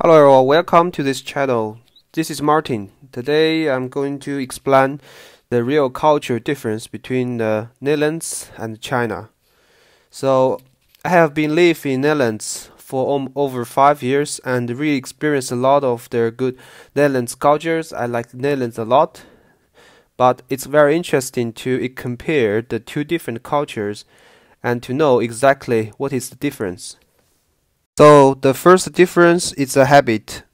Hello everyone, welcome to this channel. This is Martin. Today I'm going to explain the real culture difference between the Netherlands and China. So I have been living in Netherlands for over 5 years and really experienced a lot of their good Netherlands cultures. I like Netherlands a lot, but it's very interesting to compare the two different cultures and to know exactly what is the difference. So the first difference is a habit.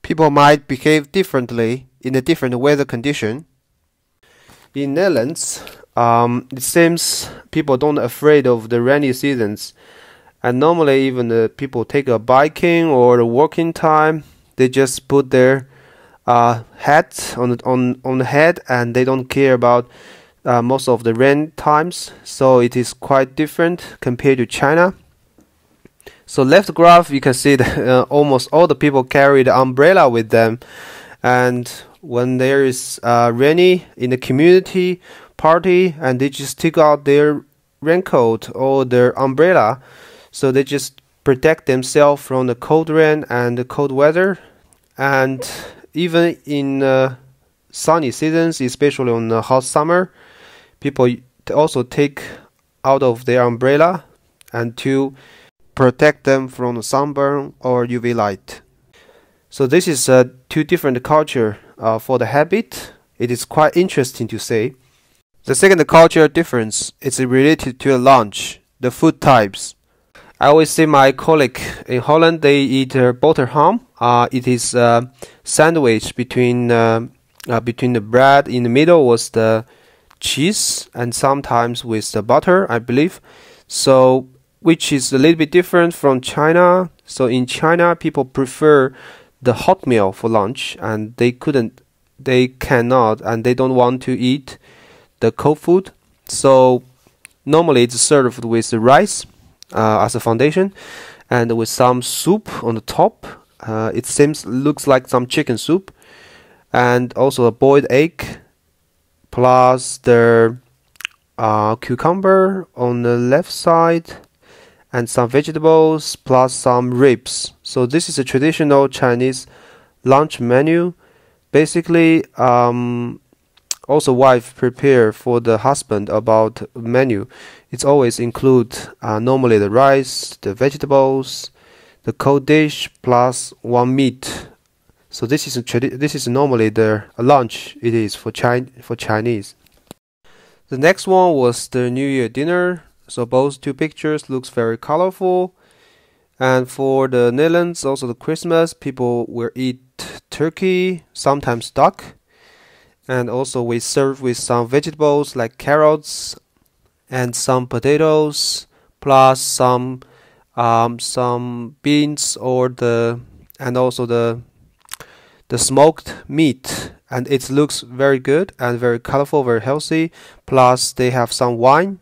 People might behave differently in a different weather condition. In Netherlands, it seems people don't afraid of the rainy seasons, and normally even the people take a biking or a walking time, they just put their hat on the head and they don't care about most of the rain times. So it is quite different compared to China. So left graph, you can see that almost all the people carry the umbrella with them, and when there is rainy in the community party, and they just take out their raincoat or their umbrella, so they just protect themselves from the cold rain and the cold weather. And even in sunny seasons, especially on the hot summer, people also take out of their umbrella and to protect them from the sunburn or UV light. So this is two different culture for the habit. It is quite interesting to see. The second cultural difference is related to lunch, the food types. I always see my colleague in Holland, they eat boterham. It is a sandwich between the bread. In the middle was the cheese and sometimes with the butter, I believe. So which is a little bit different from China. So in China, people prefer the hot meal for lunch, and they cannot, and they don't want to eat the cold food. So normally it's served with the rice as a foundation, and with some soup on the top. It looks like some chicken soup, and also a boiled egg, plus the cucumber on the left side, and some vegetables plus some ribs. So this is a traditional Chinese lunch menu. Basically, also wife prepare for the husband about menu. It's always include normally the rice, the vegetables, the cold dish plus one meat. So this is normally the lunch. It is for Chinese. The next one was the New Year dinner. So both two pictures looks very colorful. And for the Netherlands, also the Christmas, people will eat turkey, sometimes duck. And also we serve with some vegetables like carrots and some potatoes, plus some beans and also the smoked meat. And it looks very good and very colorful, very healthy. Plus they have some wine.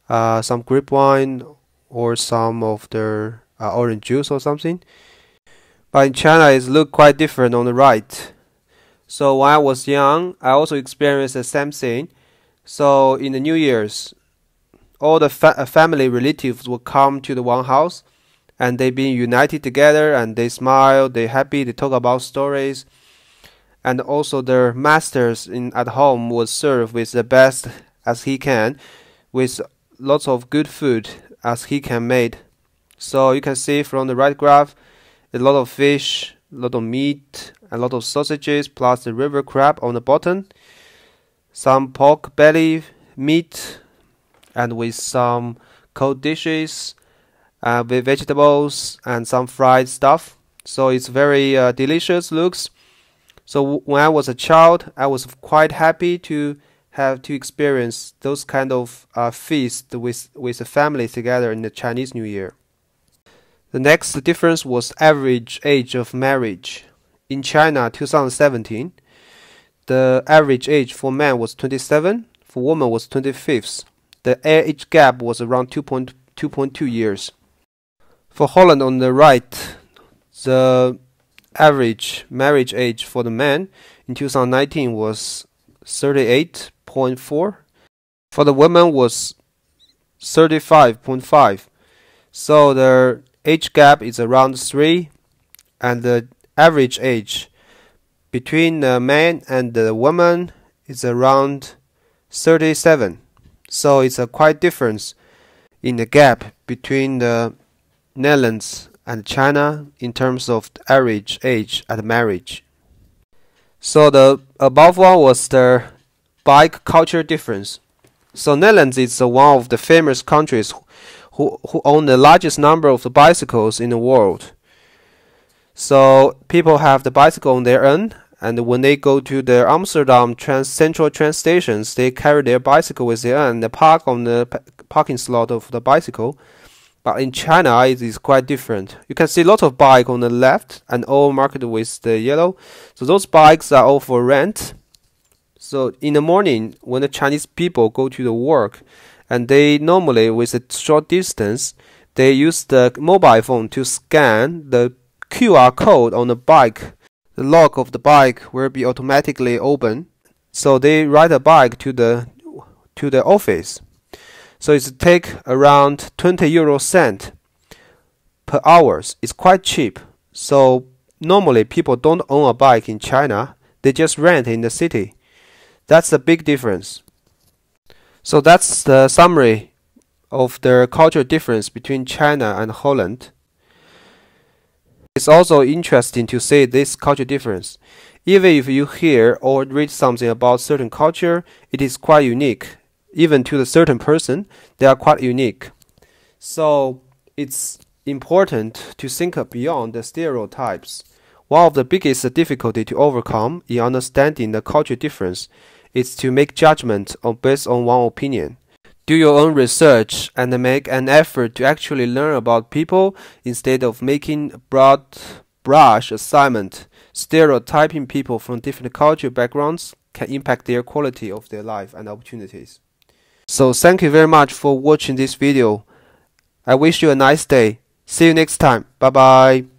Some grape wine or some of their orange juice or something. But in China, it looks quite different on the right. So when I was young, I also experienced the same thing. So in the New Year's, all the family relatives will come to the one house, and they being united together, and they smile, they happy, they talk about stories, and also their masters at home will serve with the best as he can, with lots of good food as he can make. So you can see from the right graph, a lot of fish, a lot of meat, a lot of sausages, plus the river crab on the bottom, some pork belly meat, and with some cold dishes, with vegetables and some fried stuff. So it's very delicious looks. So when I was a child, I was quite happy to have to experience those kind of feast with the family together in the Chinese New Year. The next difference was average age of marriage. In China, 2017, the average age for men was 27, for women was 25. The age gap was around 2.2 years. For Holland on the right, the average marriage age for the men in 2019 was 38.4. For the women was 35.5. So the age gap is around 3 and the average age between the man and the woman is around 37. So it's a quite difference in the gap between the Netherlands and China in terms of the average age at marriage. So the above one was the bike culture difference. So Netherlands is one of the famous countries who own the largest number of the bicycles in the world. So people have the bicycle on their own, and when they go to the Amsterdam central train stations, they carry their bicycle with them and they park on the parking slot of the bicycle. But in China, it is quite different. You can see a lot of bikes on the left and all marked with the yellow. So those bikes are all for rent. So in the morning, when the Chinese people go to the work, and they normally, with a short distance, they use the mobile phone to scan the QR code on the bike. The lock of the bike will be automatically open. So they ride a bike to the office. So it take around 20 euro cent per hour. It's quite cheap. So normally people don't own a bike in China. They just rent in the city. That's a big difference. So that's the summary of the cultural difference between China and Holland. It's also interesting to see this culture difference. Even if you hear or read something about certain culture, it is quite unique. Even to the certain person, they are quite unique. So it's important to think beyond the stereotypes. One of the biggest difficulty to overcome in understanding the culture difference is to make judgment based on one opinion. Do your own research and make an effort to actually learn about people instead of making broad brush assignment. Stereotyping people from different cultural backgrounds can impact their quality of their life and opportunities. So thank you very much for watching this video. I wish you a nice day. See you next time. Bye bye.